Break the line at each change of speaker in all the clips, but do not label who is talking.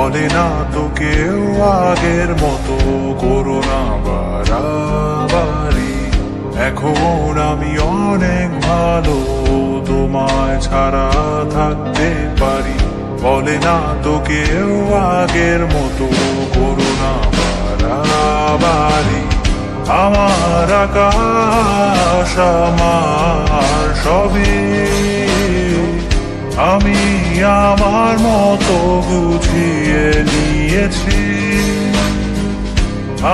বলে না তো কেউ আগের মতো করো না বাড়াবাড়ি। এখন আমি অনেক ভালো, তোমায় ছাড়া থাকতে পারি। বলে না তো কেউ আগের মতো করো না বাড়াবাড়ি। আমার আকাশ আমার সবই, আমি আমার মতো বুঝিয়ে নিয়েছি।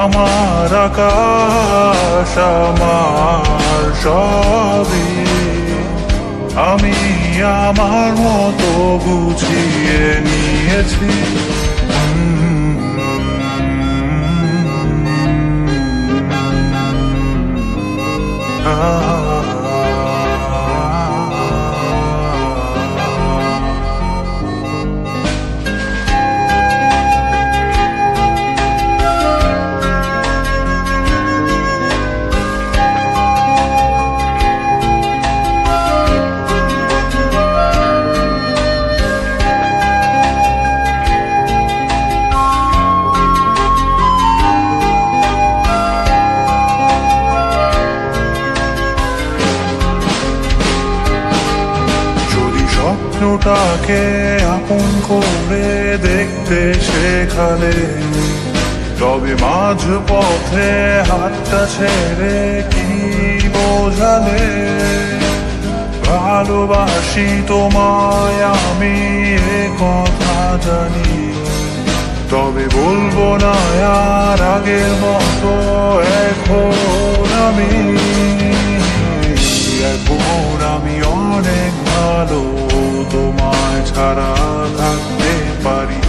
আমার আকাশ আমার সবই, আমি আমার মতো বুঝিয়ে নিয়েছি। স্বপ্নটাকে আপন করে দেখতে শেখালে, তবে মাঝ পথে হাতটা ছেড়ে কি বোঝালে। ভালোবাসি তোমায় আমি এ কথা জানি, তবে বলবো না আর আগের মতো। এখন আমি অনেক ভালো, তোমায় ছাড়া থাকতে পারি।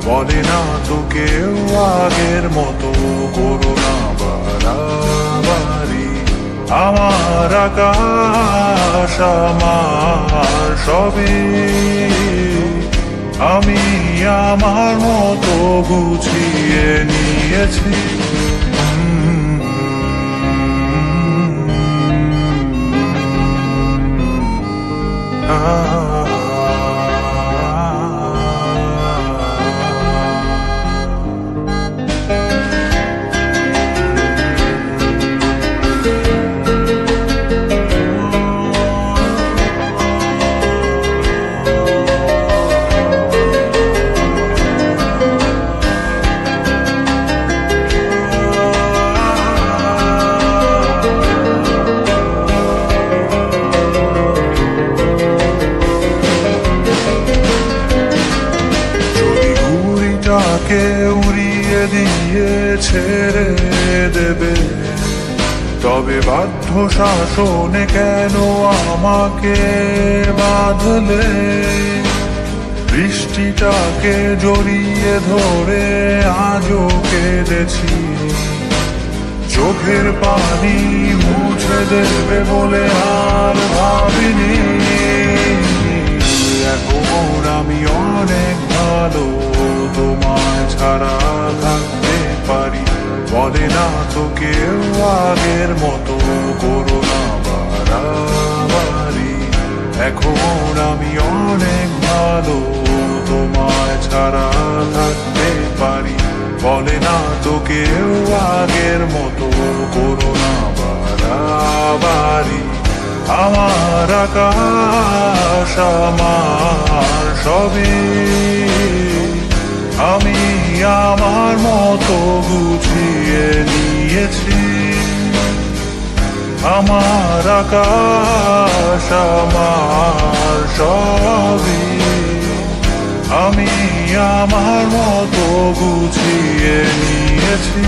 বলে না তো কেউ আগের মতো করো না বাড়াবাড়ি। আমার আকাশ আমার সবই, আমি আমার মতো গুছিয়ে নিয়েছি। উড়িয়ে দিয়ে ছেড়ে দেবে, তবে বাধ্য শাসনে কেন আমাকে বাঁধলে। বৃষ্টিটাকে জড়িয়ে ধরে আজও কেঁদেছি, চোখের পানি মুছে দেবে বলে আর ভাবিনি। এখন আমি অনেক ভালো, তোমায় ছাড়া থাকতে পারি। বলে না তো কেউ আগের মতো করো না বাড়াবাড়ি। এখন আমি অনেক ভালো, তোমায় ছাড়া থাকতে পারি। বলে না তো কেউ আগের মতো করো না বাড়াবাড়ি। আমার আকাশ আমার সবই, আমি আমার মতো গুছিয়ে নিয়েছি। আমার আকাশ আমার সবই, আমি আমার মতো গুছিয়ে নিয়েছি।